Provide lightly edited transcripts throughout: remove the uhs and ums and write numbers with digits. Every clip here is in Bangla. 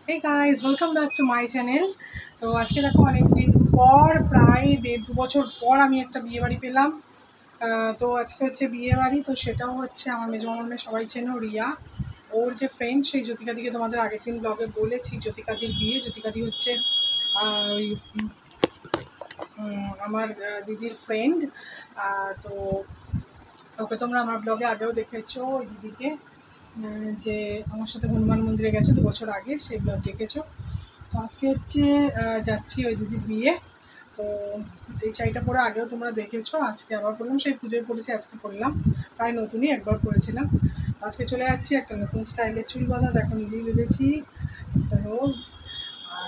Hey guys, welcome back to my channel. তো আজকে দেখো অনেকদিন পর প্রায় 1.5-2 বছর পর আমি একটা বিয়ে বাড়ি পেলাম। তো আজকে হচ্ছে বিয়ে বাড়ি, তো সেটাও হচ্ছে আমার মেজো মামার সবাই চেনো রিয়া, ওর যে ফ্রেন্ড সেই জ্যোতিকাদিকে তোমাদের আগের দিন ব্লগে বলেছি। জ্যোতিকাদির বিয়ে, জ্যোতিকাদি হচ্ছে ওই আমার দিদির ফ্রেন্ড। তো ওকে তোমরা আমার ব্লগে আগেও দেখেছো, ওই দিদিকে যে আমার সাথে হনুমান মন্দিরে গেছে 2 বছর আগে, সেই ব্লগ দেখেছো। তো আজকে হচ্ছে যাচ্ছি ওই দিদির বিয়ে। তো এই শাড়িটা পরে আগেও তোমরা দেখেছো, আজকে আবার পরলাম, সেই পুজোয় পরেছি, আজকে পরলাম, প্রায় নতুনই, একবার পরেছিলাম। আজকে চলে যাচ্ছি একটা নতুন স্টাইলের চুল বাঁধা, দেখো নিজেই বেঁধেছি একটা রোজ।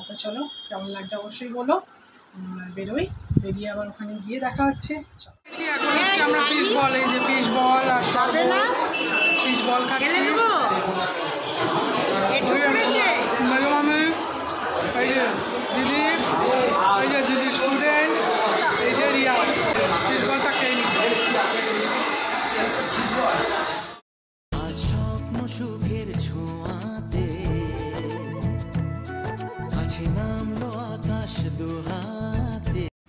তো চলো কেমন লাগছে অবশ্যই বলো। বেরোই, বেরিয়ে আবার ওখানে গিয়ে দেখা হচ্ছে। এখন হচ্ছে আমরা ফিশ বল, এই যে ফিশ বল আর ফিশ বল খাচ্ছি। মেজো মামি, এই যে দিদি, এই যে দিদি স্টুডেন্ট, এই যে রিয়া, ফিশ বলটা খেয়ে নিচ্ছে।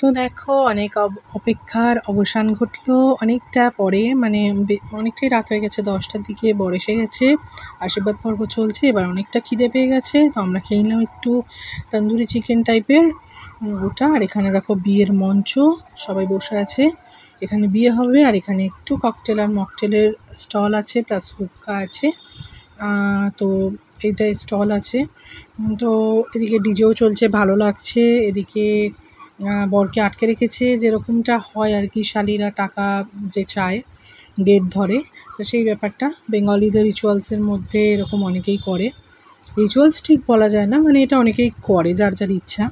তো দেখো অনেক অপেক্ষার অবসান ঘটলো, অনেকটা পরে, মানে অনেকটাই রাত হয়ে গেছে, 10টার দিকে বর এসে গেছে, আশীর্বাদ পর্ব চলছে। এবার অনেকটা খিদে পেয়ে গেছে, তো আমরা খেয়ে নিলাম একটু তন্দুরি চিকেন টাইপের ওটা। আর এখানে দেখো বিয়ের মঞ্চ, সবাই বসে আছে, এখানে বিয়ে হবে। আর এখানে একটু ককটেল আর মকটেলের স্টল আছে, প্লাস হুক্কা আছে। তো এইটা স্টল আছে। তো এদিকে ডিজেও চলছে, ভালো লাগছে। এদিকে বরকে আটকে রেখেছে, যেরকমটা হয় আর কি, শালিরা টাকা যে চায় গেট ধরে, তো সেই ব্যাপারটা বেঙ্গলিদের রিচুয়ালসের মধ্যে এরকম অনেকেই করে। রিচুয়ালস ঠিক বলা যায় না, মানে এটা অনেকেই করে, যার যার ইচ্ছা।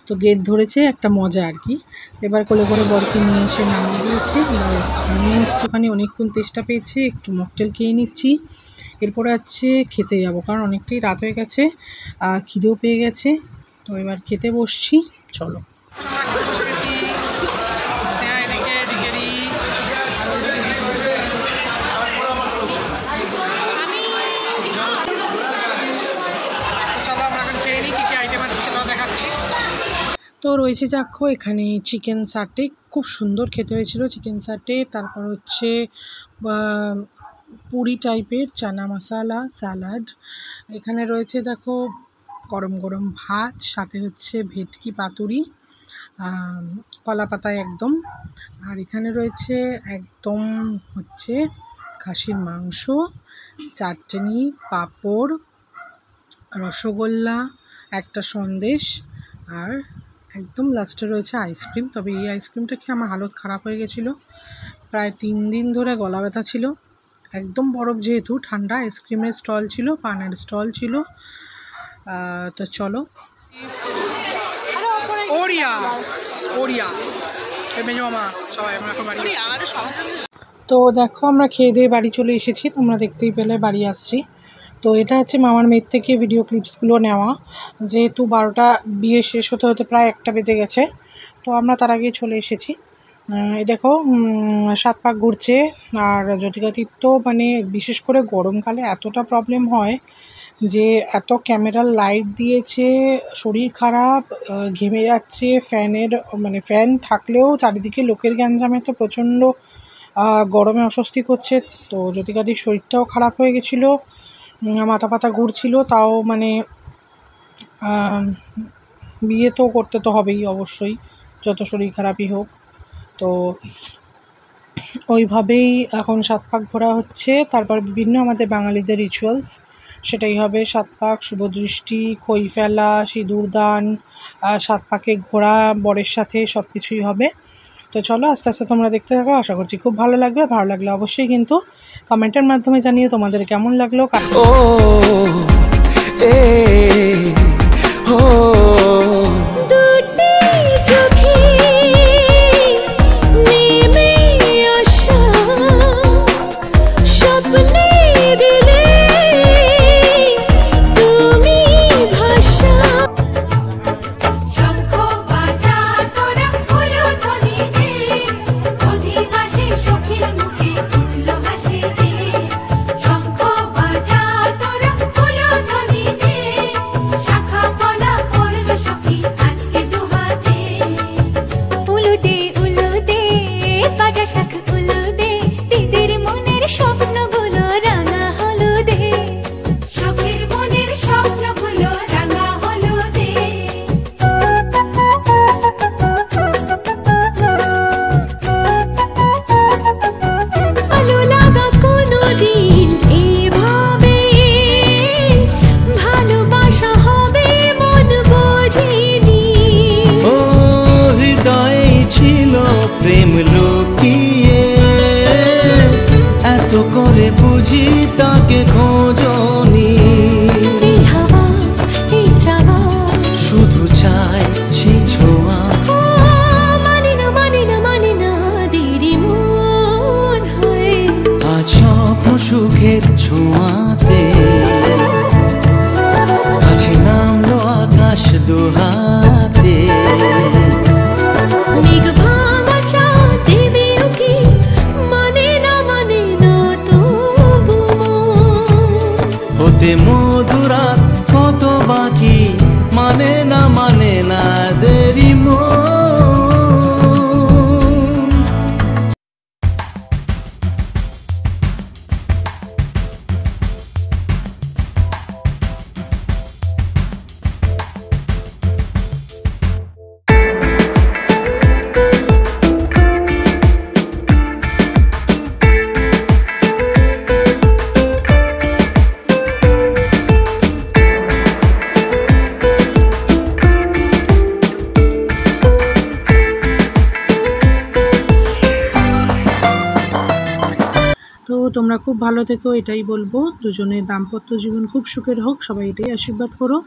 তো গেট ধরেছে, একটা মজা আর কি। এবার কোলে করে বরকে নিয়ে এসে নামিয়ে দিয়েছে। এবার আমি একটুখানি অনেকক্ষণ তেষ্টা পেয়েছি, একটু মকটেল খেয়ে নিচ্ছি, এরপরে হচ্ছে খেতে যাবো, কারণ অনেকটাই রাত হয়ে গেছে, খিদেও পেয়ে গেছে। তো এবার খেতে বসছি, চলো। তো রয়েছে দেখো এখানে চিকেন সাটে, খুব সুন্দর খেতে হয়েছিল চিকেন সাটে। তারপর হচ্ছে পুরি টাইপের চানা মশালা, স্যালাড। এখানে রয়েছে দেখো গরম গরম ভাত, সাথে হচ্ছে ভেটকি পাতুরি, কলা পাতায় একদম। আর এখানে রয়েছে একদম হচ্ছে খাসির মাংস, চাটনি, পাঁপড়, রসগোল্লা, একটা সন্দেশ, আর একদম লাস্টে রয়েছে আইসক্রিম। তবে এই আইসক্রিমটা খেয়ে আমার হালত খারাপ হয়ে গেছিলো, প্রায় 3 দিন ধরে গলা ব্যথা ছিল। একদম বরফ, যেহেতু ঠান্ডা। আইসক্রিমের স্টল ছিল, পানের স্টল ছিল। তো চলো। তো দেখো আমরা খেয়ে দিয়ে বাড়ি চলে এসেছি, তোমরা দেখতেই পেলে বাড়ি আসছি। তো এটা হচ্ছে মামার মেয়ের থেকে ভিডিও ক্লিপসগুলো নেওয়া, যেহেতু 12টা বিয়ে শেষ হতে হতে প্রায় 1টা বেজে গেছে, তো আমরা তার আগে চলে এসেছি। এই দেখো 7 পাক ঘুরছে। আর জ্যোতিকাদির তো মানে বিশেষ করে গরমকালে এতটা প্রবলেম হয় যে এত ক্যামেরার লাইট দিয়েছে, শরীর খারাপ, ঘেমে যাচ্ছে, ফ্যানের মানে ফ্যান থাকলেও চারিদিকে লোকের গ্যাঞ্জামে তো প্রচণ্ড গরমে অস্বস্তি করছে। তো জ্যোতিকাদির শরীরটাও খারাপ হয়ে গেছিলো, মাথা পাতা ঘুরছিল, তাও মানে বিয়ে তো করতে তো হবেই অবশ্যই, যত শরীর খারাপই হোক। তো ওইভাবেই এখন 7 পাক ঘোরা হচ্ছে। তারপর বিভিন্ন আমাদের বাঙালিদের রিচুয়ালস, সেটাই হবে 7 পাক, শুভদৃষ্টি, খই ফেলা, সিঁদুরদান, 7 পাকে ঘোরা বরের সাথে, সব কিছুই হবে। তো চলো আস্তে আস্তে তোমরা দেখতে থাকো, আশা করছি খুব ভালো লাগবে। ভালো লাগলে অবশ্যই কিন্তু কমেন্টের মাধ্যমে জানিও তোমাদের কেমন লাগলো। শঙ্খ বাজা তোরা ফুল দুহাতে। মেঘ ভাঙা চাঁদ দেবেও কি মানে না তবু হতে মধুরা কত বাকি মানে না দেরি মন। তো তোমরা খুব ভালো থেকো, এটাই বলবো। দুজনের দাম্পত্য জীবন খুব সুখের হোক, সবাই এটাই আশীর্বাদ করো।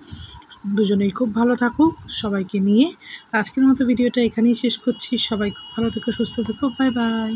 দুজনেই খুব ভালো থাকুক সবাইকে নিয়ে। আজকের মতো ভিডিওটা এখানেই শেষ করছি। সবাই খুব ভালো থেকো, সুস্থ থেকো, বাই বাই।